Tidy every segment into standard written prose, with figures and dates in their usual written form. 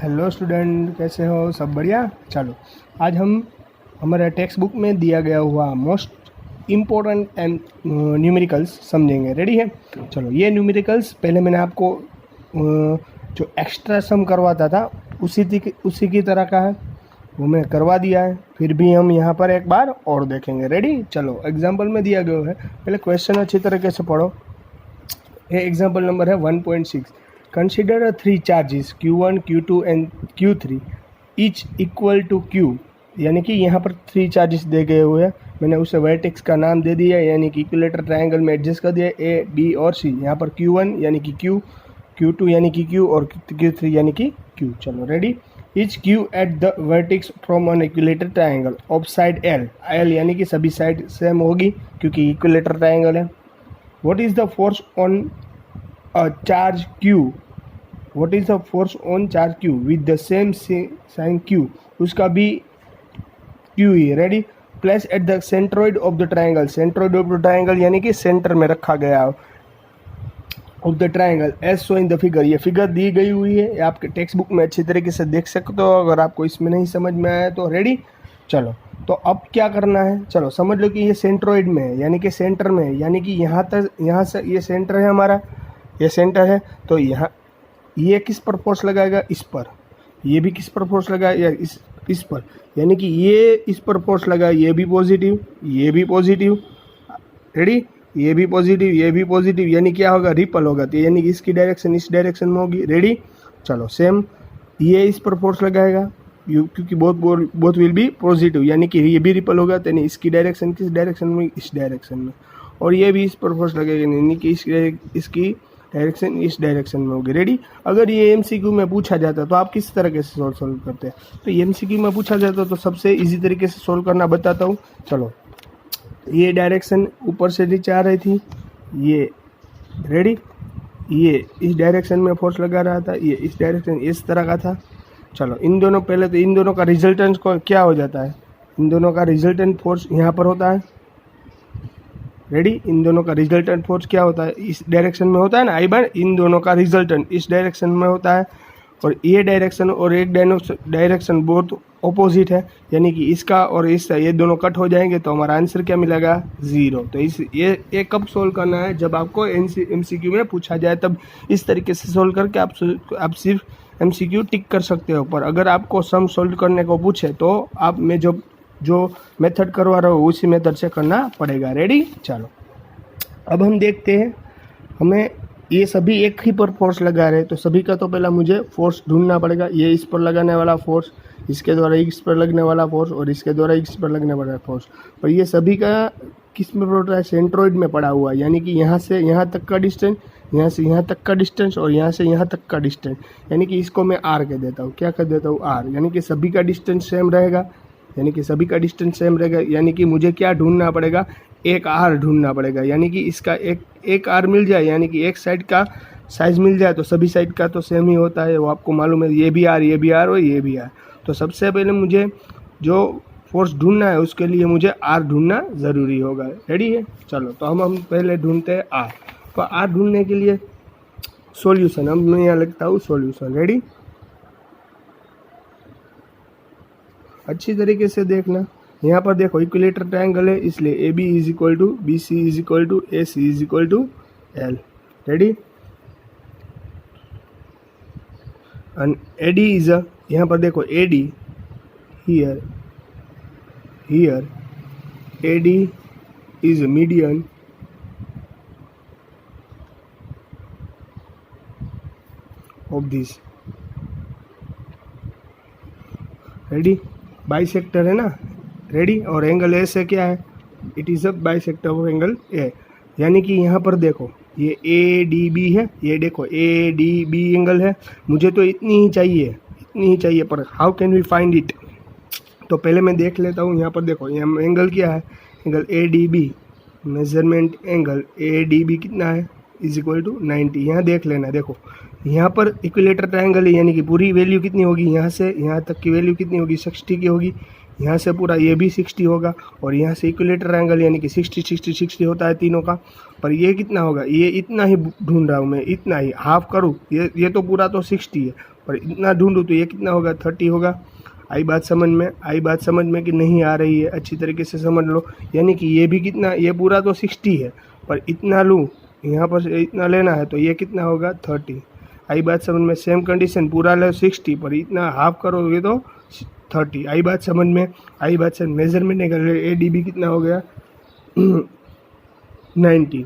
Hello student, कैसे हो? सब बढ़िया। चलो आज हम हमारे टेक्स्ट बुक में दिया गया हुआ मोस्ट इम्पोर्टेंट एंड न्यूमेरिकल्स समझेंगे। रेडी है? चलो, ये न्यूमेरिकल्स पहले मैंने आपको जो एक्स्ट्रा सम करवाता था उसी की तरह का है, वो मैं करवा दिया है। फिर भी हम यहाँ पर एक बार और देखेंगे। रेडी? चलो, एग्जाम्पल में दिया गया है, पहले क्वेश्चन अच्छी तरीके से पढ़ो। ये एग्जाम्पल नंबर है 1.6। Consider three charges Q1, Q2 and Q3 each equal to Q। यानी कि यहाँ पर 3 चार्जेस दे गए हुए हैं। मैंने उसे वर्टेक्स का नाम दे दिया, यानी कि इक्विलेटर ट्रायंगल में एडजस्ट कर दिया A, B और C। यहाँ पर Q1 यानी कि Q, Q2 यानी कि Q और Q3 यानी कि Q। चलो ready. Each Q at the vertex from an equilateral triangle of side L। L यानी कि सभी साइड सेम होगी क्योंकि इक्विलेटर ट्रायंगल है। What is the force on a charge Q? What is the force on charge Q with the same sign Q? उसका भी Q ही है। Ready? Place at the centroid of the triangle. Centroid of the triangle यानी कि centre में रखा गया of the triangle as so in the figure. ये फिगर दी गई हुई है, आपके टेक्स्ट बुक में अच्छी तरीके से देख सकते हो अगर आपको इसमें नहीं समझ में आया तो। रेडी? चलो, तो अब क्या करना है? चलो समझ लो कि ये सेंट्रोइड में है, यानी कि सेंटर में है, यानी कि यहाँ से ये सेंटर है हमारा, ये सेंटर है। तो यहाँ ये किस पर फोर्स लगाएगा? इस पर। ये भी किस पर फोर्स लगाएगा? इस पर। यानी कि ये इस पर फोर्स लगाए, ये भी पॉजिटिव, ये भी पॉजिटिव। रेडी? ये भी पॉजिटिव, ये भी पॉजिटिव, यानी क्या होगा? रिपल होगा। तो यानी कि इसकी डायरेक्शन इस डायरेक्शन में होगी। रेडी? चलो, सेम ये इस पर फोर्स लगाएगा क्योंकि बोथ विल बी पॉजिटिव, यानी कि ये भी रिपल होगा। तो इसकी डायरेक्शन किस डायरेक्शन में? इस डायरेक्शन में। और ये भी इस पर फोर्स लगेगा, यानी कि इसकी डायरेक्शन इस डायरेक्शन में होगी। रेडी? अगर ये एमसीक्यू में पूछा जाता तो आप किस तरीके से सोल्व करते हैं? तो एमसीक्यू में पूछा जाता तो सबसे इजी तरीके से सोल्व करना बताता हूँ। चलो, ये डायरेक्शन ऊपर से नीचे आ रही थी, ये रेडी, ये इस डायरेक्शन में फोर्स लगा रहा था, ये इस डायरेक्शन इस तरह का था। चलो, इन दोनों पहले तो इन दोनों का रिजल्टेंट को क्या हो जाता है? इन दोनों का रिजल्टेंट फोर्स यहाँ पर होता है। रेडी? इन दोनों का रिजल्टेंट फोर्स क्या होता है? इस डायरेक्शन में होता है ना। आई बार इन दोनों का रिजल्टेंट इस डायरेक्शन में होता है, और ये डायरेक्शन और एक डायरेक्शन बहुत ऑपोजिट है, यानी कि इसका और इसका ये दोनों कट हो जाएंगे तो हमारा आंसर क्या मिलेगा? 0। तो ये कब सोल्व करना है? जब आपको एमसीक्यू में पूछा जाए, तब इस तरीके से सोल्व करके आप सिर्फ एमसीक्यू टिक कर सकते हो। पर अगर आपको सम सोल्व करने को पूछे तो आप में जो मेथड करवा रहा हो उसी मेथड से करना पड़ेगा। रेडी? चलो, अब हम देखते हैं, हमें ये सभी एक ही पर फोर्स लगा रहे हैं तो सभी का तो पहला मुझे फोर्स ढूंढना पड़ेगा। ये इस पर लगाने वाला फोर्स, इसके द्वारा इस पर लगने वाला फोर्स और इसके द्वारा इस पर लगने वाला फोर्स। और ये सभी का किस में पड़ रहा है? सेंट्रोइड में पड़ा हुआ है, यानी कि यहाँ से यहाँ तक का डिस्टेंस, यहाँ से यहाँ तक का डिस्टेंस और यहाँ से यहाँ तक का डिस्टेंस, यानी कि इसको मैं R कह देता हूँ। क्या कह देता हूँ? R। यानी कि सभी का डिस्टेंस सेम रहेगा, यानी कि मुझे क्या ढूंढना पड़ेगा? एक R ढूंढना पड़ेगा, यानी कि इसका एक R मिल जाए, यानी कि एक साइड का साइज मिल जाए तो सभी साइड का तो सेम ही होता है, वो आपको मालूम है। ये भी R, ये भी R और ये भी R। तो सबसे पहले मुझे जो फोर्स ढूंढना है उसके लिए मुझे R ढूंढना ज़रूरी होगा। रेडी है? चलो, तो हम पहले ढूंढते हैं R। तो R ढूंढने के लिए सॉल्यूशन, अब मैं यहाँ लिखता हूँ सॉल्यूशन। रेडी? अच्छी तरीके से देखना, यहाँ पर देखो इक्विलेटर ट्रायंगल है, इसलिए A B is equal to B C is equal to A C is equal to L. Ready? And A D इज यहाँ पर देखो A D here A D is median of this. Ready? Bisector है ना। Ready? और angle A से क्या है? It is a bisector of angle A. यानी कि यहाँ पर देखो ये ए डी बी है, ये देखो ए डी बी एंगल है, मुझे तो इतनी ही चाहिए, पर how can we find it? तो पहले मैं देख लेता हूँ। यहाँ पर देखो, यहाँ एंगल क्या है? Angle A D B, measurement angle A D B कितना है? Is equal to 90। यहाँ देख लेना, देखो यहाँ पर इक्विलेटर ट्रायंगल है, यानी कि पूरी वैल्यू कितनी होगी? यहाँ से यहाँ तक की वैल्यू कितनी होगी? 60 की होगी। यहाँ से पूरा ये भी 60 होगा, और यहाँ से इक्विलेटर ट्रायंगल यानी कि 60 60 60 होता है तीनों का। पर ये कितना होगा? ये इतना ही ढूंढ रहा हूँ मैं, इतना ही हाफ करूँ, ये तो पूरा तो 60 है, पर इतना ढूंढूँ तो ये कितना होगा 30 होगा। आई बात समझ में, आई बात समझ में कि नहीं आ रही है, अच्छी तरीके से समझ लो। यानी कि ये भी कितना, ये पूरा तो 60 है पर इतना लूँ, यहाँ पर इतना लेना है तो ये कितना होगा 30। आई बात समझ में। सेम कंडीशन, पूरा ले 60 पर इतना हाफ करोगे तो 30। आई बात समझ में। आई बात समझ। मेजरमेंट निकल रहे, ADB कितना हो गया 90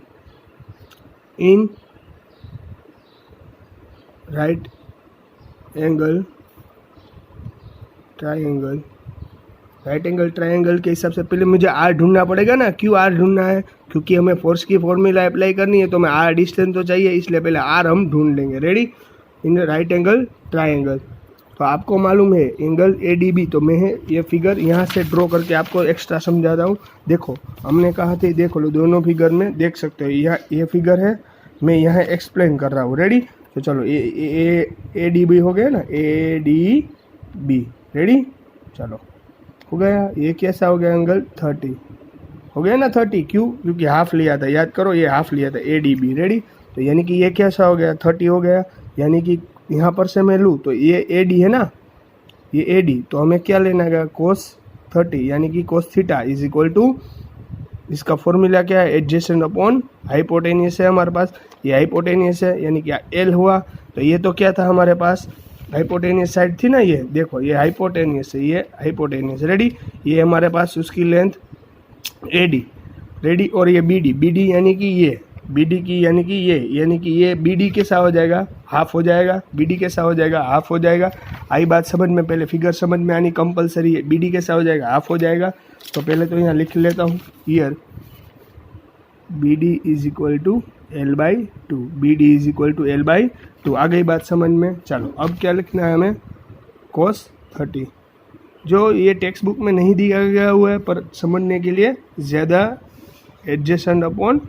in right angle triangle. Right angle triangle के हिसाब से पहले मुझे आर ढूंढना पड़ेगा ना। क्यों आर ढूंढना है? क्योंकि हमें फोर्स की फॉर्मूला अप्लाई करनी है तो हमें आर डिस्टेंस तो चाहिए, इसलिए पहले आर हम ढूंढ लेंगे। Ready? In right angle triangle तो आपको मालूम है एंगल ADB, तो मैं ये फिगर यहाँ से ड्रॉ करके आपको एक्स्ट्रा समझाता हूँ। देखो हमने कहा था, देखो लो दोनों फिगर में देख सकते हो, यहाँ ये फिगर है, मैं यहाँ एक्सप्लेन कर रहा हूँ। रेडी? तो चलो ADB हो गया ना, ADB। रेडी? चलो हो गया। ये कैसा हो गया एंगल 30 हो गया ना 30। क्यों? क्योंकि हाफ लिया था, याद करो ये हाफ लिया था ADB। रेडी? तो यानी कि ये कैसा हो गया 30 हो गया। यानी कि यहाँ पर से मैं लूँ तो ये AD है ना, ये AD, तो हमें क्या लेना है cos 30 यानी कि cos theta is equal to, इसका फॉर्मूला क्या है एडजेसेंट अपॉन हाइपोटेनियस है हमारे पास, ये हाइपोटेनियस है यानी कि L हुआ। तो ये तो क्या था हमारे पास, हाइपोटेनियस साइड थी ना, ये देखो ये हाइपोटेनियस है, ये हाइपोटेनियस। रेडी? ये हमारे पास उसकी लेंथ AD। रेडी? और ये BD यानी कि ये BD की यानी कि ये BD कैसा हो जाएगा, हाफ हो जाएगा। BD कैसा हो जाएगा, हाफ हो जाएगा। आई बात समझ में, पहले फिगर समझ में आनी कंपलसरी है। BD कैसा हो जाएगा, हाफ हो जाएगा। तो पहले तो यहाँ लिख लेता हूँ, here BD is equal to L/2, BD is equal to L/2। आ गई बात समझ में। चलो अब क्या लिखना है हमें, cos 30, जो ये टेक्स्ट बुक में नहीं दिया गया हुआ है, पर समझने के लिए ज़्यादा एडजेसेंट अपॉन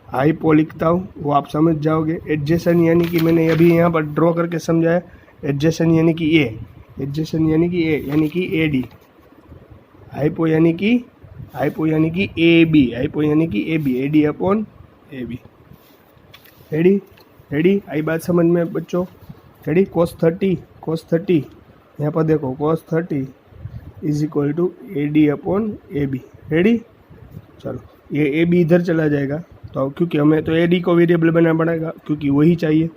हाइपो लिखता हूँ, वो आप समझ जाओगे। एडजेसेंट यानी कि मैंने अभी यहाँ पर ड्रॉ करके समझाया, एडजेसेंट यानी कि ए, एडजेसेंट यानी कि ए यानी कि AD, हाइपो यानी कि AB, हाइपो यानी कि AB, AD upon AB। Ready? Ready? आई बात समझ में बच्चों? रेडी? cos 30 यहाँ पर देखो cos 30 is equal to AD upon AB। Ready? चलो ये AB इधर चला जाएगा, तो क्योंकि हमें तो AD को वेरिएबल बनाना पड़ेगा क्योंकि वही चाहिए।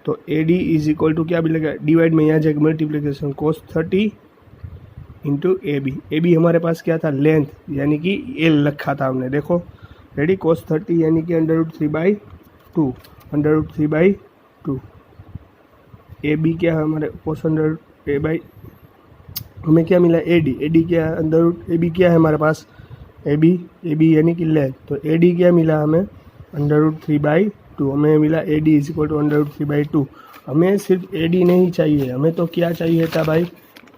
तो AD इज इक्वल टू क्या मिलेगा, डिवाइड में यहाँ जाएगा मल्टीप्लिकेशन, cos 30 इंटू AB हमारे पास क्या था, लेंथ यानी कि L रखा था हमने। देखो रेडी? cos 30 यानी कि √3/2, √3/2। AB क्या है हमारे, cos हमें क्या मिला AD क्या है, AB क्या है हमारे पास, AB यानी कि लेंथ। तो AD क्या मिला हमें, √3/2। हमें मिला AD इज इक्वल टू √3/2। हमें सिर्फ AD नहीं चाहिए, हमें तो क्या चाहिए था भाई,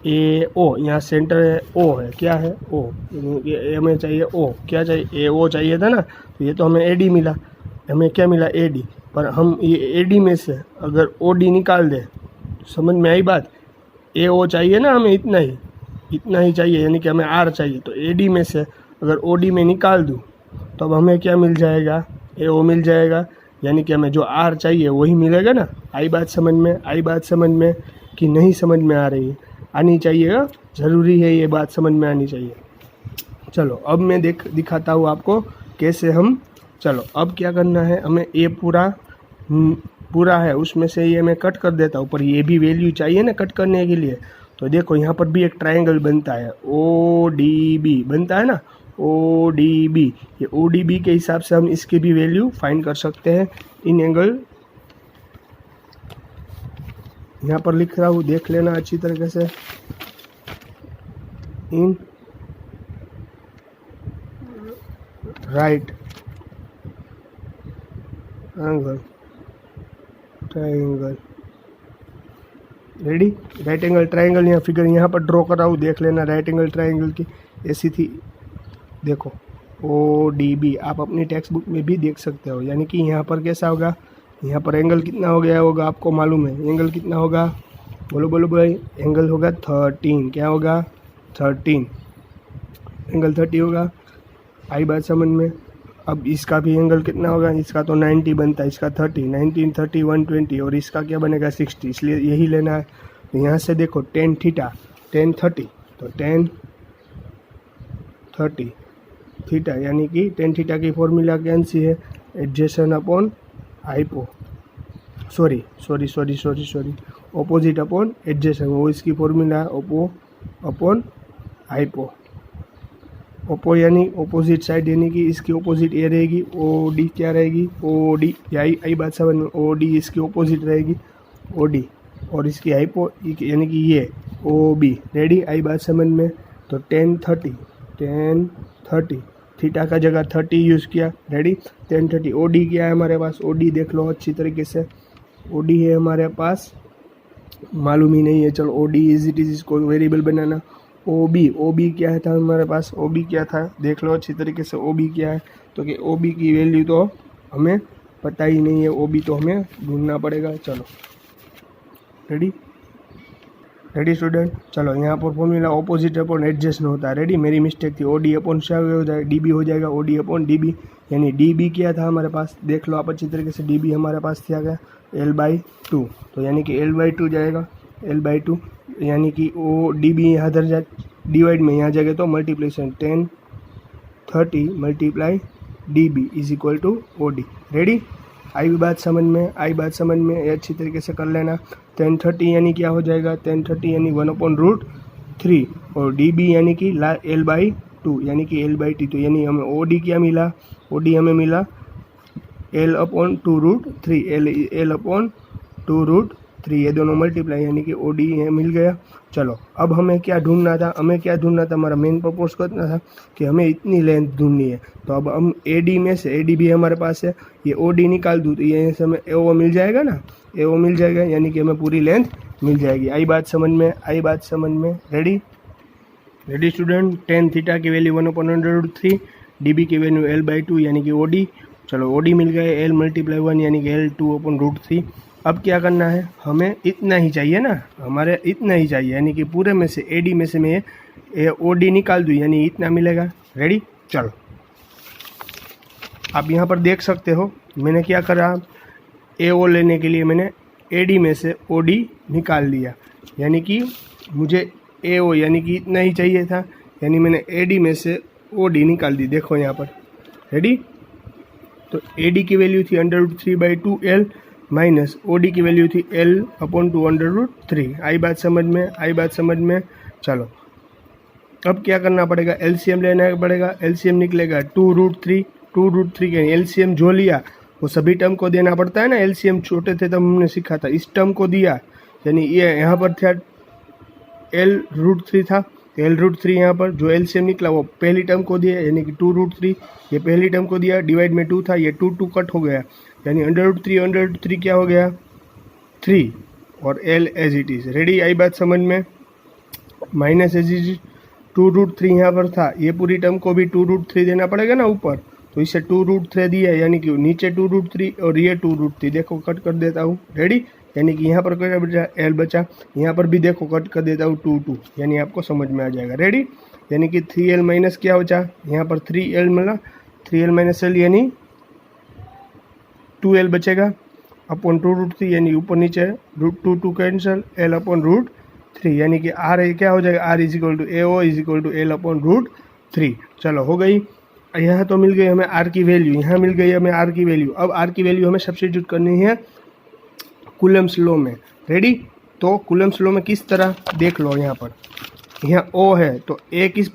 AO। यहाँ सेंटर है, O है, क्या है O, हमें चाहिए O, क्या चाहिए AO चाहिए था ना। तो ये तो हमें AD मिला, हमें क्या मिला AD। पर हम ये AD में से अगर OD निकाल दें, समझ में आई बात, AO चाहिए ना हमें, इतना ही चाहिए, यानी कि हमें R चाहिए। तो AD में से अगर OD में निकाल दूँ तो अब हमें क्या मिल जाएगा, AO मिल जाएगा, यानी कि हमें जो R चाहिए वही मिलेगा ना। आई बात समझ में कि नहीं समझ में आ रही है, आनी चाहिए, ज़रूरी है ये बात समझ में आनी चाहिए। चलो अब मैं दिखाता हूँ आपको कैसे हम, चलो अब क्या करना है हमें, ये पूरा है, उसमें से ये मैं कट कर देता हूँ, पर ये भी वैल्यू चाहिए ना कट करने के लिए। तो देखो यहाँ पर भी एक ट्रायंगल बनता है, ODB बनता है ना, ODB। ये ODB के हिसाब से हम इसकी भी वैल्यू फाइंड कर सकते हैं। इन एंगल यहाँ पर लिख रहा हूँ, देख लेना अच्छी तरीके से। In right angle triangle. Ready? Right angle triangle, यहाँ फिगर यहाँ पर ड्रॉ कर रहा हूँ, देख लेना। राइट एंगल ट्रायंगल की ऐसी थी, देखो ODB, आप अपनी टेक्स्ट बुक में भी देख सकते हो। यानी कि यहाँ पर कैसा होगा, यहाँ पर एंगल कितना हो गया होगा, आपको मालूम है एंगल कितना होगा, बोलो भाई, एंगल होगा 13। क्या होगा, 13, एंगल 30 होगा। आई बात समझ में। अब इसका भी एंगल कितना होगा, इसका तो 90 बनता है, इसका 30, 19, 30, 120 और इसका क्या बनेगा 60, इसलिए यही लेना है। तो यहाँ से देखो टेन थीटा, टेन 30, तो टेन 30 थीटा यानी कि टेन थीटा की फॉर्मूला कौन सी है, adjacent upon hypo, sorry opposite upon adjacent, वो इसकी फॉर्मूला है ओपो अपॉन हाइपो। ओपो यानी ऑपोजिट साइड यानी कि इसकी ऑपोजिट ये रहेगी, ओ डी क्या रहेगी, ओ डी, आई बात समझ में, ओ डी इसकी ऑपोजिट रहेगी ओ डी, और इसकी हाइपो यानी कि ये ओ बी, रेडी, आई बात समझ में। तो टेन 30 थीटा का जगह 30 यूज़ किया, रेडी, टेन 30। ओ डी क्या है हमारे पास, ओ डी देख लो अच्छी तरीके से, ओ डी है हमारे पास, मालूम ही नहीं है, चलो O D is it is, इसको वेरिएबल बनाना। ओ बी क्या है था हमारे पास, ओ बी क्या था देख लो अच्छी तरीके से, ओ बी क्या है, तो कि ओ बी की वैल्यू तो हमें पता ही नहीं है, ओ बी तो हमें ढूंढना पड़ेगा। चलो रेडी स्टूडेंट, चलो यहाँ पर फॉर्मूला ऑपोजिट अपॉन एडजस्ट होता है, रेडी, मेरी मिस्टेक थी, ओ डी अपॉन क्या हो जाएगा, डी बी हो जाएगा, O D upon D B, यानी डी बी क्या था हमारे पास, देख लो आप अच्छी तरीके से, डी बी हमारे पास क्या गया L/2, तो यानी कि L/2 जाएगा, L/2 यानी कि ओ डी बी यहाँ इधर जा, डिवाइड में यहाँ जाएगा तो multiplication, 10 30 multiply D B is equal to O D, ready, आई बात समझ में, ये अच्छी तरीके से कर लेना। 10 30 यानी क्या हो जाएगा, 10 30 यानी 1/√3, और डी बी यानी कि L/2 यानी कि L/T, तो यानी हमें ओ डी क्या मिला, ओ डी हमें मिला L/2√3, L/2√3, ये दोनों मल्टीप्लाई यानी कि ओ डी मिल गया। चलो अब हमें क्या ढूंढना था, हमारा मेन पर्पस करना था कि हमें इतनी लेंथ ढूंढनी है, तो अब हम ए डी में से, ए डी भी हमारे पास है, ये ओ डी निकाल दूँ तो ये से हमें ए ओ मिल जाएगा ना, ए ओ मिल जाएगा यानी कि हमें पूरी लेंथ मिल जाएगी। आई बात समझ में, रेडी स्टूडेंट, टेन थीटा की वैल्यू 1/√3, डी बी की वैल्यू L/2 यानी कि ओ डी, चलो ओ डी मिल गए, L × 1 यानी कि L2/√3। अब क्या करना है, हमें इतना ही चाहिए ना, हमारे इतना ही चाहिए, यानी कि पूरे में से ए डी में से मैं ओ डी निकाल दूँ यानी इतना मिलेगा, रेडी। चलो आप यहाँ पर देख सकते हो मैंने क्या करा, ए ओ लेने के लिए मैंने ए डी में से ओ डी निकाल लिया, यानी कि मुझे ए ओ यानी कि इतना ही चाहिए था, यानी मैंने ए डी में से ओ डी निकाल दी, देखो यहाँ पर, रेडी। तो ए डी की वैल्यू थी √3/2L माइनस ओ डी की वैल्यू थी L/2√3। आई बात समझ में, चलो अब क्या करना पड़ेगा, एलसीएम लेना पड़ेगा, एलसीएम निकलेगा 2√3 के एलसीएम जो लिया वो सभी टर्म को देना पड़ता है ना, एलसीएम छोटे थे तब हमने सीखा था, इस टर्म को दिया, यानी ये यहाँ पर था L√3 था, L√3 यहाँ पर जो एलसीएम निकला वो पहली टर्म को दिया यानी कि 2√3, ये पहली टर्म को दिया, डिवाइड में 2 था, ये 2 कट हो गया, यानी √3 क्या हो गया 3, और L as it is, ready. आई बात समझ में, माइनस एज इट इज 2√3 यहाँ पर था, ये पूरी टर्म को भी 2√3 देना पड़ेगा ना ऊपर, तो इसे 2√3 दिया यानी कि नीचे 2√3 और ये 2√3, देखो कट कर देता हूँ, रेडी, यानी कि यहाँ पर क्या बचा, L बचा, यहाँ पर भी देखो कट कर देता हूँ 2 यानी आपको समझ में आ जाएगा, रेडी। यानी कि 3L माइनस क्या बचा, यहाँ पर 3L मिला, 3L माइनस L यानी 2L बचेगा अपॉन 2√3, यानी ऊपर नीचे √2 कैंसिल, L/√3 यानी कि R क्या हो जाएगा, R = AO = L/√3। चलो हो गई, यहाँ तो मिल गई हमें R की वैल्यू, यहाँ मिल गई हमें R की वैल्यू। अब R की वैल्यू हमें सब्स्टिट्यूट करनी है कूलम्ब्स लॉ में, रेडी। तो कूलम्ब्स लॉ में किस तरह देख लो, यहाँ पर यहाँ O है तो A किस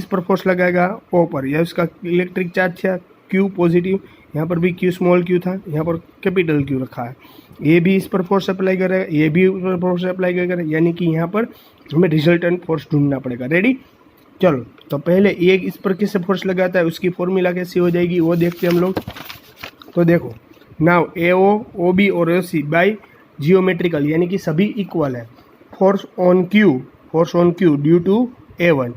पर फोर्स लगाएगा, O पर, यह उसका इलेक्ट्रिक चार्ज था Q पॉजिटिव, यहाँ पर भी Q स्मॉल q था, यहाँ पर कैपिटल Q रखा है, ये भी इस पर फोर्स अप्लाई करेगा, ये भी इस पर फोर्स अप्लाई करेगा, यानी कि यहाँ पर हमें रिजल्टेंट फोर्स ढूंढना पड़ेगा, रेडी। चलो तो पहले एक इस पर किससे फोर्स लगाता है उसकी फॉर्मूला कैसी हो जाएगी वो देखते हैं हम लोग। तो देखो नाउ AO, OB और OC बाय जियोमेट्रिकल यानी कि सभी इक्वल है, force on Q due to A1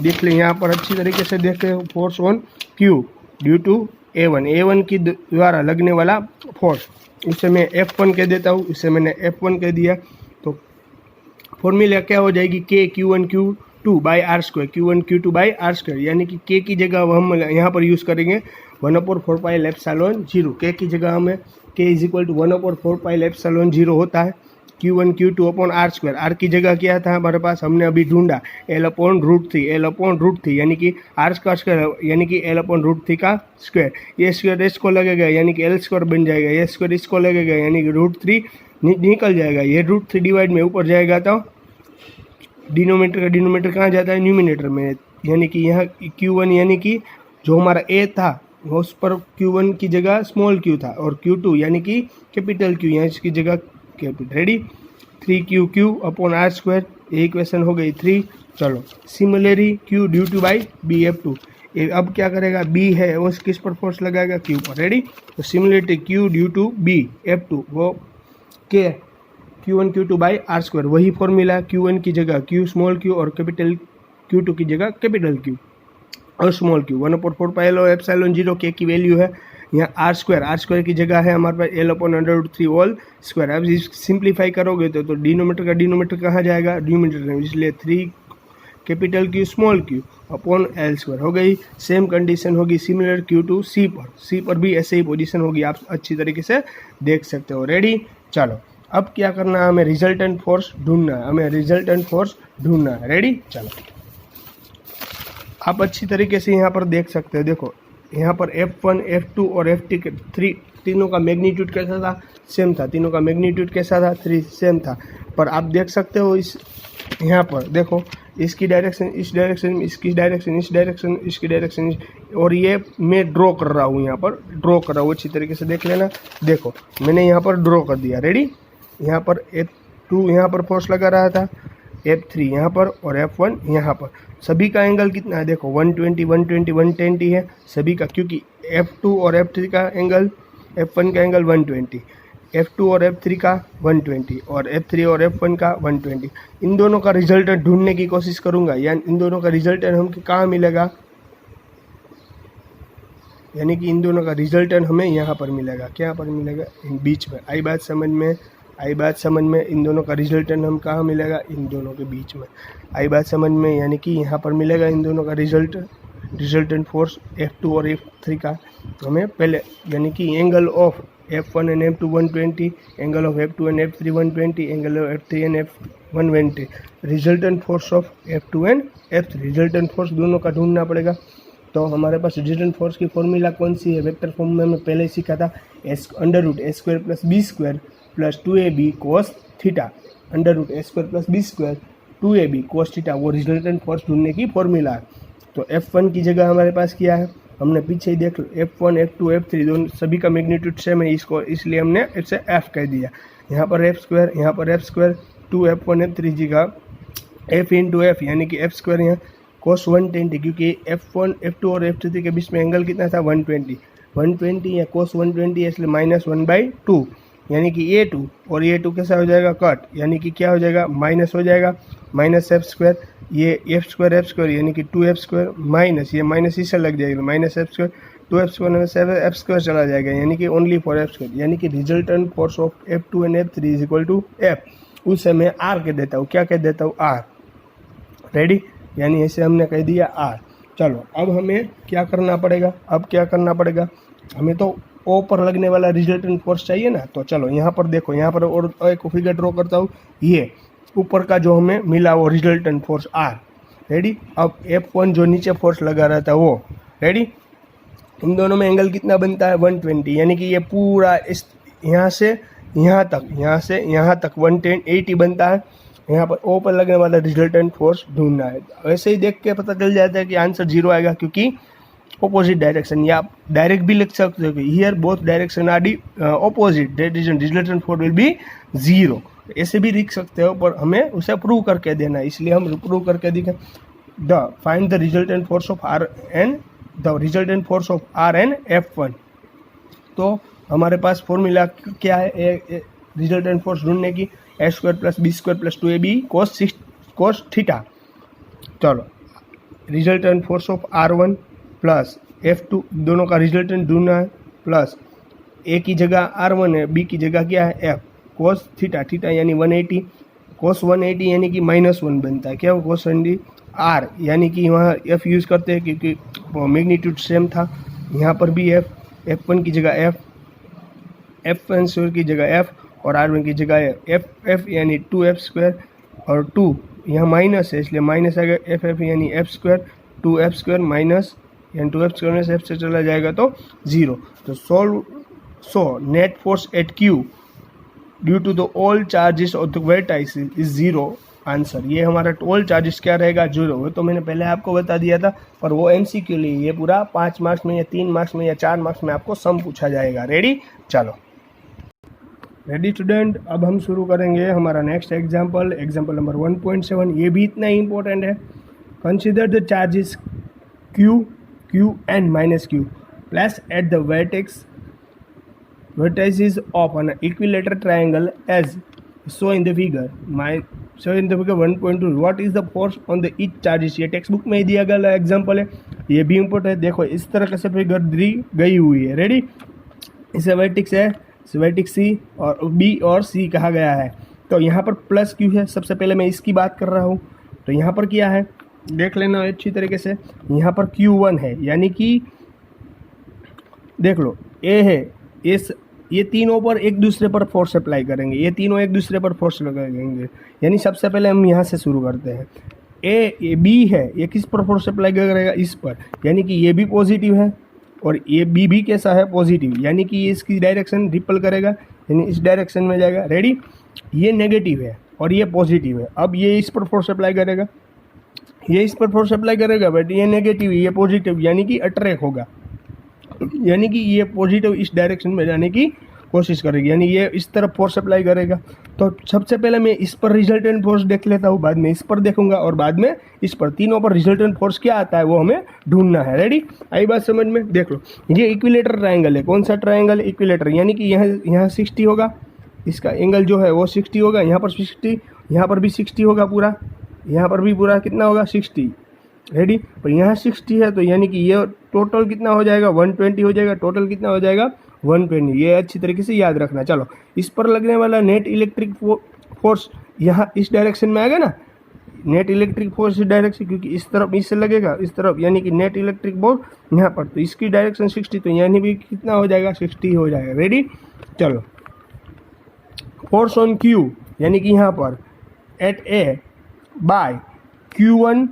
देख लें यहाँ पर अच्छी तरीके से देख लें, force on Q due to A1 की द्वारा लगने वाला फोर्स, इसे मैं F1 कह देता हूँ, इसे मैंने F1 कह दिया। तो फॉर्मूला क्या हो जाएगी, K Q1 Q two by R square, Q1 Q2 by R square, यानी कि के की जगह हम यहाँ पर यूज़ करेंगे 1/4π0। के की जगह हमें के इज इक्वल टू 1/4π0 होता है Q1 Q2 upon R square. Are की जगह क्या था हमारे पास, हमने अभी ढूंढा L/√3 यानी कि आर का स्क्वायर यानी कि L/√3 का स्क्वायर। ये स्क्वायर इसको लगेगा यानी कि L स्क्वायर बन जाएगा, ये स्क्वायर इसको लगेगा यानी कि √3 निकल जाएगा। ये √3 डिवाइड में ऊपर जाएगा तो डिनोमीटर का डिनोमीटर कहाँ जाता है, न्यूमिनेटर में, यानी कि यहाँ Q1 यानी कि जो हमारा A था उस पर Q1 की जगह स्मॉल q था और Q2 यानी कि कैपिटल Q, यहाँ इसकी जगह capital. Ready, 3QQ upon R square, ये इक्वेशन हो गई 3। चलो similarly Q due to by B F2, अब क्या करेगा, B है वो किस पर फोर्स लगाएगा, Q पर। रेडी, तो similarly Q due to B F2 वो के Q1 Q2 by R square, वही फॉर्मूला Q1 की जगह Q स्मॉल q और कैपिटल Q2 की जगह कैपिटल Q और स्मॉल q। 1/4π0 के की वैल्यू है यहाँ आर स्क्वायर की जगह है हमारे पास L/√3 होल स्क्वायर। अब सिंप्लीफाई करोगे तो डिनोमीटर का डिनोमीटर कहाँ जाएगा, न्यूमिनेटर में, इसलिए 3 capital Q small q upon L square हो गई। सेम कंडीशन होगी सिमिलर Q2 C पर भी ऐसे ही पोजीशन होगी, आप अच्छी तरीके से देख सकते हो। रेडी, चलो अब क्या करना है, हमें रिजल्टेंट फोर्स ढूंढना है, रेडी, चलो आप अच्छी तरीके से यहाँ पर देख सकते हो। देखो यहाँ पर F1 F2 और F3 तीनों का मैग्नीट्यूड कैसा था, सेम था, तीनों का मैग्नीट्यूड कैसा था, 3 सेम था। पर आप देख सकते हो इस यहाँ पर देखो इसकी डायरेक्शन इस डायरेक्शन, इसकी डायरेक्शन इस डायरेक्शन, इसकी डायरेक्शन, और ये मैं ड्रॉ कर रहा हूँ, यहाँ पर ड्रॉ कर रहा हूँ, अच्छी तरीके से देख लेना। देखो मैंने यहाँ पर ड्रॉ कर दिया। रेडी, यहाँ पर F2 यहाँ पर फोर्स लगा रहा था, F3 यहाँ पर और F1 यहाँ पर। सभी का एंगल कितना है, देखो 120 120 110 है सभी का, क्योंकि F2 और F3 का एंगल, F1 का एंगल 120, F2 और F3 का 120 और F3 और F1 का 120। इन दोनों का रिजल्टेंट ढूंढने की कोशिश करूंगा, यानी इन दोनों का रिजल्टेंट हम कहाँ मिलेगा, यानी कि इन दोनों का रिजल्टेंट हमें यहाँ पर मिलेगा, क्या पर मिलेगा, इन बीच में। आई बात समझ में, इन दोनों का रिजल्टेंट हम कहाँ मिलेगा, इन दोनों के बीच में। आई बात समझ में, यानी कि यहाँ पर मिलेगा इन दोनों का रिजल्टेंट फोर्स F2 और F3 का हमें पहले, यानी कि angle of F1 and F2 120, angle of F2 and F3 120, angle of F3 and F 120, resultant force of F2 and F3, resultant force दोनों का ढूंढना पड़ेगा। तो हमारे पास रिजल्टेंट फोर्स की फॉर्मूला कौन सी है, वेक्टर फॉर्म में हमें पहले ही सीखा था, √A² + B² + 2AB cos theta, √A² + B² 2AB cos theta, वो रिजल्टेंट फोर्स ढूंढने की फॉर्मूला है। तो F1 की जगह हमारे पास क्या है, हमने पीछे ही देख लो, F1 F2 F3 दोनों सभी का मैग्नीट्यूड सेम है, इसको इसलिए हमने इसे F कह दिया। यहाँ पर F², यहाँ पर F², 2F1 F3 जी का F इंटू F, यानी कि F² यहाँ cos 120, क्योंकि F1 F2 और F3 के बीच में एंगल कितना था, 120 या cos 120 है, इसलिए -1/2, यानी कि A2 और A2 कैसा हो जाएगा, कट, यानी कि क्या हो जाएगा, माइनस हो जाएगा, -F², ये F² यानी कि 2F² माइनस, ये माइनस इससे लग जाएगा, -F², 2F² में से F² चला जाएगा, यानी कि ओनली फॉर F², यानी कि resultant force of F2 and F3 is equal to F, उसे मैं R कह देता हूँ, क्या कह देता हूँ, R। रेडी, यानी ऐसे हमने कह दिया R। चलो अब हमें क्या करना पड़ेगा, हमें तो O पर लगने वाला रिजल्टेंट फोर्स चाहिए ना। तो चलो यहाँ पर देखो, यहाँ पर और एक फिगर ड्रॉ करता हूँ, ये ऊपर का जो हमें मिला वो रिजल्टेंट फोर्स R। रेडी, अब F1 जो नीचे फोर्स लगा रहा था वो, रेडी, इन दोनों में एंगल कितना बनता है, 120, यानी कि ये पूरा इस यहाँ से यहाँ तक 180 बनता है। यहाँ पर O पर लगने वाला रिजल्टेंट फोर्स ढूंढना है। वैसे ही देख के पता चल जाता है कि आंसर 0 आएगा, क्योंकि ऑपोजिट डायरेक्शन, या आप डायरेक्ट भी लिख सकते हो कि here both direction are opposite, that is resultant force will be 0, ऐसे भी लिख सकते हो, पर हमें उसे प्रूव करके देना है, इसलिए हम प्रूव करके दिखाएं। Find the resultant force of R and F1। तो हमारे पास फॉर्मूला क्या है रिजल्टेंट फोर्स ढूंढने की, A² + B² + 2AB cos theta. चलो resultant force of R1 plus F2, दोनों का रिजल्टेंट ढूंढना है, प्लस A की जगह R1 है, B की जगह क्या है F, cos थीटा यानी 180, cos 180 यानी कि -1 बनता है, क्या cos 180, आर, यानी कि वहाँ एफ यूज़ करते हैं क्योंकि मैग्नीट्यूड सेम था। यहाँ पर भी एफ, F1 की जगह F1 स्क्वायर की जगह एफ और R1 की जगह एफ यानी 2f² और 2 यहाँ माइनस है इसलिए माइनस आएगा, एफ यानी f², 2f² माइनस यानी 2f² में से f से चला जाएगा तो 0। तो so net force at Q due to the all charges of the vertices is 0 answer. ये हमारा ऑल चार्जेस क्या रहेगा, 0। वो तो मैंने पहले आपको बता दिया था, पर वो MCQ लिए ये पूरा 5 मार्क्स में या 3 मार्क्स में या 4 मार्क्स में आपको सम पूछा जाएगा। रेडी, चलो रेडी स्टूडेंट, अब हम शुरू करेंगे हमारा नेक्स्ट एग्जाम्पल नंबर 1.7। ये भी इतना ही इंपॉर्टेंट है। Consider the charges Q and minus Q placed at the vertices of an equilateral triangle as shown in the figure 1.2। What is the force on the each charges। ये text book में ही दिया गया example है, ये भी important है। देखो इस तरह से फिगर दी गई हुई है। रेडी, इसे वर्टिक्स है, वर्टिक्स C और B और C कहा गया है। तो यहाँ पर प्लस Q है, सबसे पहले मैं इसकी बात कर रहा हूँ। तो यहाँ पर क्या है देख लेना अच्छी तरीके से। यहाँ पर Q1 है, यानी कि देख लो A है, ये तीनों पर एक दूसरे पर फोर्स अप्लाई करेंगे, ये तीनों एक दूसरे पर फोर्स लगाएंगे। यानी सबसे पहले हम यहाँ से शुरू करते हैं। ए B है, ये किस पर फोर्स अप्लाई करेगा, इस पर, यानी कि ये भी पॉजिटिव है और ये B भी कैसा है, पॉजिटिव, यानी कि ये इसकी डायरेक्शन रिपल करेगा, यानी इस डायरेक्शन में जाएगा। रेडी, ये नेगेटिव है और ये पॉजिटिव है। अब ये इस पर फोर्स अप्लाई करेगा, ये इस पर फोर्स अप्लाई करेगा, बट ये नेगेटिव है, ये पॉजिटिव, यानी कि अट्रैक्ट होगा, यानी कि ये पॉजिटिव इस डायरेक्शन में जाने की कोशिश करेगी, यानी ये इस तरफ फोर्स अप्लाई करेगा। तो सबसे पहले मैं इस पर रिजल्टेंट फोर्स देख लेता हूँ, बाद में इस पर देखूंगा और बाद में इस पर। तीनों पर रिजल्टेंट फोर्स क्या आता है वो हमें ढूंढना है। रेडी, आई बात समझ में। देख लो ये इक्विलेटर ट्रायंगल है। कौन सा ट्रायंगल, इक्विलेटर, यानी कि यहाँ 60 होगा, इसका एंगल जो है वो 60 होगा, यहाँ पर 60, यहाँ पर भी 60 होगा पूरा, यहाँ पर भी पूरा कितना होगा 60। रेडी, पर यहाँ 60 है तो यानी कि ये टोटल कितना हो जाएगा 120 हो जाएगा, टोटल कितना हो जाएगा 120। ये अच्छी तरीके से याद रखना। चलो इस पर लगने वाला नेट इलेक्ट्रिक फोर्स यहाँ इस डायरेक्शन में आएगा ना, नेट इलेक्ट्रिक फोर्स इस डायरेक्शन, क्योंकि इस तरफ इससे लगेगा इस तरफ, यानी कि नेट इलेक्ट्रिक फोर्स यहाँ पर, तो इसकी डायरेक्शन 60, तो यानी भी कितना हो जाएगा 60 हो जाएगा। रेडी, चलो फोर्स ऑन Q, यानी कि यहाँ पर at A by Q1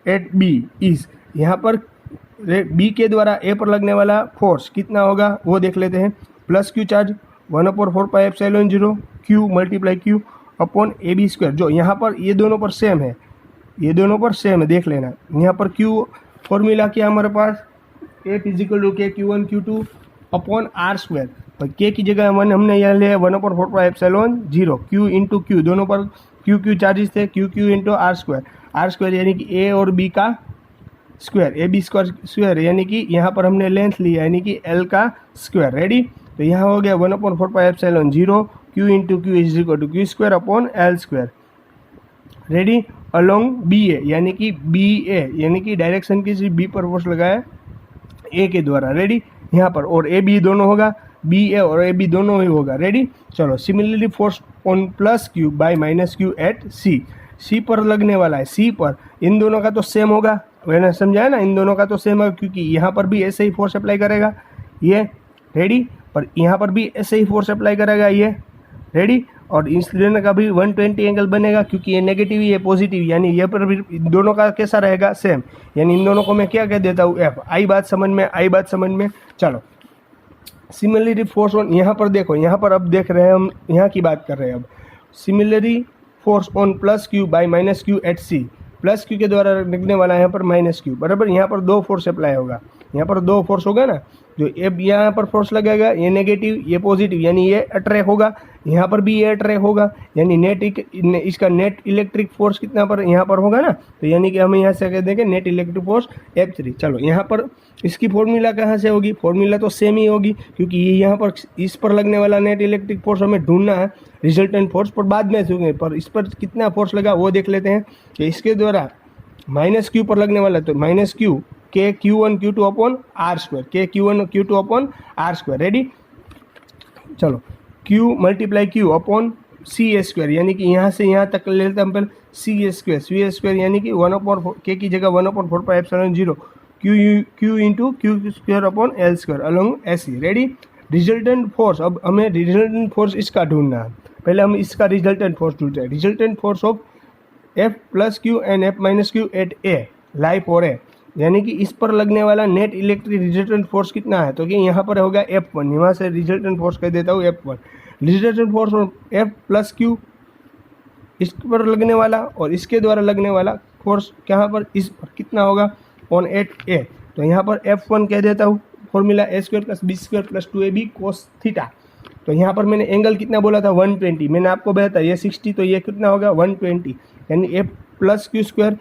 at B is, यहाँ पर B के द्वारा A पर लगने वाला फोर्स कितना होगा वो देख लेते हैं। Plus Q charge 1/4πε0 Q multiply Q upon AB², जो यहाँ पर ये दोनों पर सेम है, ये दोनों पर सेम है, देख लेना। यहाँ पर Q फॉर्मूला क्या हमारे पास, F = K Q1 Q2 upon R², पर K की जगह हमने यहाँ लिया 1/4πε0 Q इंटू Q, दोनों पर Q चार्जेस थे, Q इंटू R² यानी कि A और B का स्क्वायर, AB² यानी कि यहाँ पर हमने लेंथ लिया, यानी कि L का स्क्वायर। रेडी, तो यहाँ हो गया 1/4πε0 Q into Q = Q² upon L²। Ready, along BA, यानी कि BA यानी कि डायरेक्शन किसी B पर फोर्स लगाया A के द्वारा। रेडी, यहाँ पर और AB दोनों होगा, BA और AB दोनों ही होगा। रेडी, चलो similarly force on plus Q by minus Q at C पर लगने वाला है, C पर, इन दोनों का तो सेम होगा, मैंने समझाया ना, इन दोनों का तो सेम है, क्योंकि यहाँ पर भी ऐसे ही फोर्स अप्लाई करेगा ये। रेडी, पर यहाँ पर भी ऐसे ही फोर्स अप्लाई करेगा ये। रेडी, और इस दोनों का भी 120 एंगल बनेगा, क्योंकि ये नेगेटिव ये पॉजिटिव, यानी ये पर भी दोनों का कैसा रहेगा सेम, यानी इन दोनों को मैं क्या कह देता हूँ F। आई बात समझ में। चलो सिमिलरली फोर्स ऑन, यहाँ पर देखो, यहाँ पर अब देख रहे हैं हम, यहाँ की बात कर रहे हैं अब। Similarly force on plus Q by minus Q at C, plus Q के द्वारा लगने वाला है यहाँ पर माइनस Q, बराबर। यहाँ पर दो फोर्स अप्लाई होगा, यहाँ पर दो फोर्स होगा ना, जो अब यहाँ पर फोर्स लगेगा, ये नेगेटिव ये पॉजिटिव, यानी ये अट्रैक्ट होगा, यहाँ पर भी ये अट्रैक्ट होगा, यानी इसका नेट इलेक्ट्रिक फोर्स कितना पर यहाँ पर होगा ना, तो यानी कि हम यहाँ से कह देंगे नेट इलेक्ट्रिक फोर्स F3। चलो यहाँ पर इसकी फॉर्मूला कहाँ से होगी, फॉर्मूला तो सेम ही होगी, क्योंकि ये यहाँ पर इस पर लगने वाला नेट इलेक्ट्रिक फोर्स हमें ढूंढना है, रिजल्टेंट फोर्स पर बाद में देखेंगे, पर इस पर कितना फोर्स लगा वो देख लेते हैं। कि इसके द्वारा माइनस Q पर लगने वाला, तो minus Q K Q1 Q2 upon R², K Q1 Q2 upon R²। Ready, चलो Q मल्टीप्लाई Q अपॉन सी² यानी कि यहाँ से यहाँ तक ले लेते हैं हम पहले सी² यानी कि 1/4 के की जगह 1/4πε0 क्यू इंटू Q² अलॉन्ग ऐसी। रेडी। रिजल्टेंट फोर्स, अब हमें रिजल्टेंट फोर्स इसका ढूंढना है। पहले हम इसका रिजल्टेंट फोर्स ढूंढते हैं। Resultant force of F+Q and F-Q at A lie for A, यानी कि इस पर लगने वाला नेट इलेक्ट्रिक रिजल्टेंट फोर्स कितना है, तो कि यहाँ पर होगा F1, यहाँ से रिजल्टेंट फोर्स कह देता हूँ F1। Resultant force of F+Q इस पर लगने वाला और इसके द्वारा लगने वाला फोर्स यहाँ पर इस पर कितना होगा ऑन एट ए, तो यहाँ पर F1 कह देता हूँ, formula A² + B² + 2AB cos theta. तो यहाँ पर मैंने एंगल कितना बोला था 120, मैंने आपको बताया ये 60, तो ये कितना होगा 120, यानी F+Q²,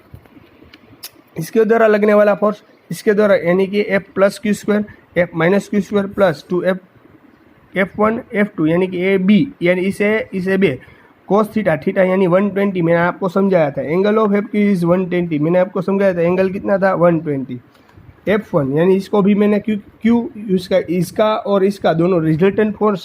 इसके द्वारा लगने वाला फोर्स इसके द्वारा यानी कि F+Q² F-Q² plus 2F F1 F2 यानी कि ए बी, यानी इसे बे cos थीटा यानी 120 मैंने आपको समझाया था। एंगल ऑफ F इज 120 मैंने आपको समझाया था, एंगल कितना था 120। F1 यानी इसको भी मैंने क्यू इसका और इसका दोनों रिजल्टेंट फोर्स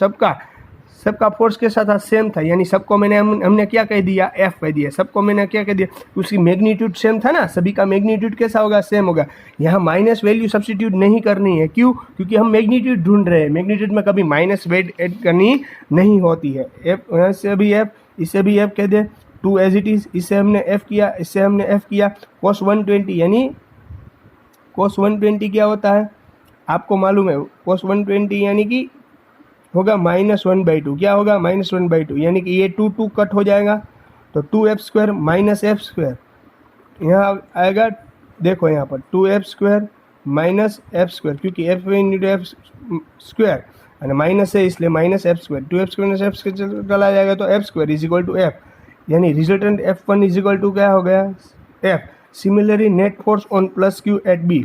सबका फोर्स के साथ सेम था, यानी सबको हमने क्या कह दिया F कह दिया, सबको मैंने क्या कह दिया, उसकी मैग्नीट्यूड सेम था ना, सभी का मैग्नीट्यूड कैसा होगा सेम होगा। यहाँ माइनस वैल्यू सब्स्टिट्यूट नहीं करनी है, क्यों, क्योंकि हम मैग्नीट्यूड ढूंढ रहे हैं, मैग्नीट्यूड में कभी माइनस वेट ऐड करनी नहीं होती है। F यहाँ से भी F, इसे भी F कह दे, 2 एज इट इज, इससे हमने F किया, इससे हमने F किया, cos 120 यानी cos 120 क्या होता है आपको मालूम है, cos 120 यानी कि होगा -1/2, क्या होगा -1/2, यानी कि ये 2 कट हो जाएगा, तो 2F² - F², यहाँ आएगा, देखो यहाँ पर 2F² - F², क्योंकि F² और माइनस है इसलिए -F², 2F² - F² चला जाएगा तो F² = F, यानी रिजल्टेंट F1 = क्या हो गया F। Similarly net force on +Q at B,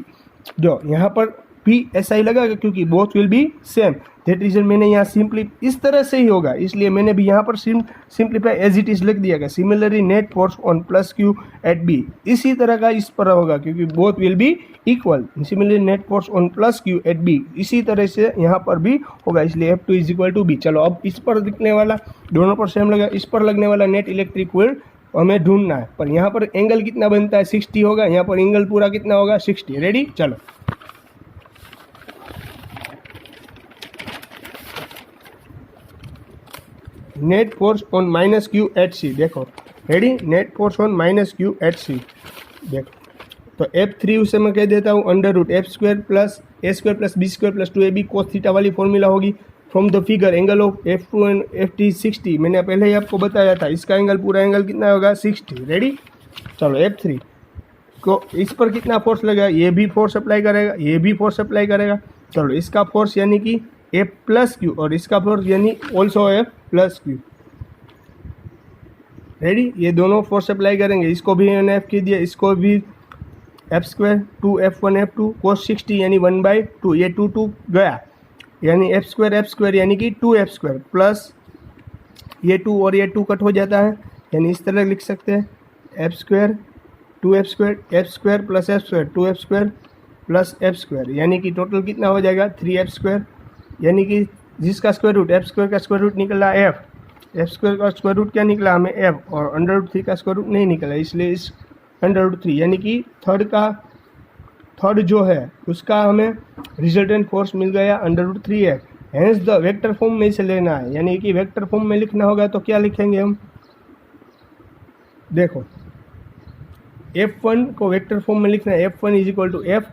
जो यहाँ पर P ऐसा ही लगेगा क्योंकि both will be same, that reason मैंने यहाँ सिंपली इस तरह से ही होगा, इसलिए मैंने भी यहाँ पर सिंपलीफाई एज इट इज लिख दिया गया। Similarly net force on +Q at B, इसी तरह का इस पर होगा क्योंकि both will be equal. Similarly net force on +Q at B, इसी तरह से यहाँ पर भी होगा, इसलिए F2 = B। चलो अब इस पर दिखने वाला दोनों पर सेम लगेगा, इस पर लगने वाला नेट इलेक्ट्रिक फील्ड हमें ढूंढना है, पर यहाँ पर एंगल कितना बनता है 60 होगा, यहाँ पर एंगल पूरा कितना होगा 60। रेडी, चलो net force on -Q at C, देखो ready, net force on -Q at C, देखो तो F3 उसे मैं कह देता हूँ √F² + A² + B² + 2AB cos theta वाली फॉर्मूला होगी। From the figure angle of F2 and F3 60, मैंने पहले ही आपको बताया था, इसका एंगल पूरा एंगल कितना होगा 60। रेडी, चलो F3 को इस पर कितना फोर्स लगेगा, ये भी फोर्स अप्लाई करेगा, ये भी फोर्स अप्लाई करेगा, चलो इसका फोर्स यानी कि F+Q और इसका फोर्स यानी ऑल्सो F+Q। रेडी, ये दोनों फोर्स अप्लाई करेंगे, इसको भी मैंने F की दिया, इसको भी F² 2F1 F2 cos 60 यानी 1/2, ये 2 गया, यानी F² यानी कि 2F² प्लस ये 2 और ये 2 कट हो जाता है, यानी इस तरह लिख सकते हैं F² 2F² F² + F² 2F² + F², यानी कि टोटल कितना हो जाएगा 3F², यानी कि जिसका स्क्वायर रूट F² का स्क्वायर रूट निकला F, F² का स्क्वायर रूट क्या निकला हमें F, और √3 का स्क्वायर रूट नहीं निकला, इसलिए इस √3 यानी कि थर्ड जो है उसका हमें रिजल्टेंट फोर्स मिल गया √3 है। हेंस द वेक्टर फॉर्म में इसे लेना है, यानी कि वेक्टर फॉर्म में लिखना होगा, तो क्या लिखेंगे हम, देखो F1 को वेक्टर फॉर्म में लिखना है, F1 = F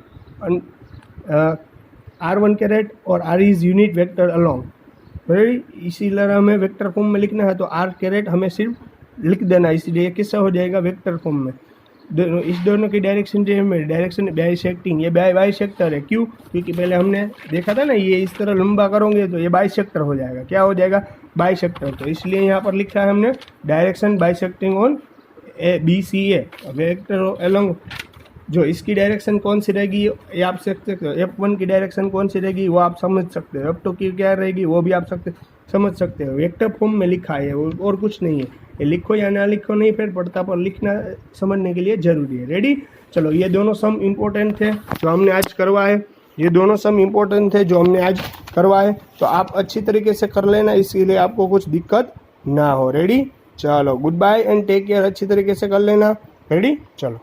R1 कैरेट और R is unit vector along, इसी तरह हमें वेक्टर फॉर्म में लिखना है, तो R कैरेट हमें सिर्फ लिख देना, इसलिए किससे हो जाएगा वेक्टर फॉर्म में। इस दोनों की डायरेक्शन जो है डायरेक्शन बाइसेक्टिंग, ये बाइसेक्टर है, क्यों, क्योंकि पहले हमने देखा था ना, ये इस तरह लंबा करोगे तो ये बाइसेक्टर हो जाएगा, क्या हो जाएगा बाइसेक्टर, तो इसलिए यहाँ पर लिखा है हमने direction bisecting on BCA vector along. जो इसकी डायरेक्शन कौन सी रहेगी ये आप सकते हो, F1 की डायरेक्शन कौन सी रहेगी वो आप समझ सकते हो, F2 की क्या रहेगी वो भी आप समझ सकते हो, वेक्टर फॉर्म में लिखा है और कुछ नहीं है, ये लिखो या ना लिखो नहीं फिर पड़ता, पर लिखना समझने के लिए ज़रूरी है। रेडी, चलो ये दोनों सम इम्पोर्टेंट थे जो हमने आज करवाए, ये दोनों सम इम्पोर्टेंट थे जो हमने आज करवाए, तो आप अच्छी तरीके से कर लेना, इसीलिए आपको कुछ दिक्कत ना हो। रेडी? चलो good bye and take care. अच्छी तरीके से कर लेना। रेडी? चलो।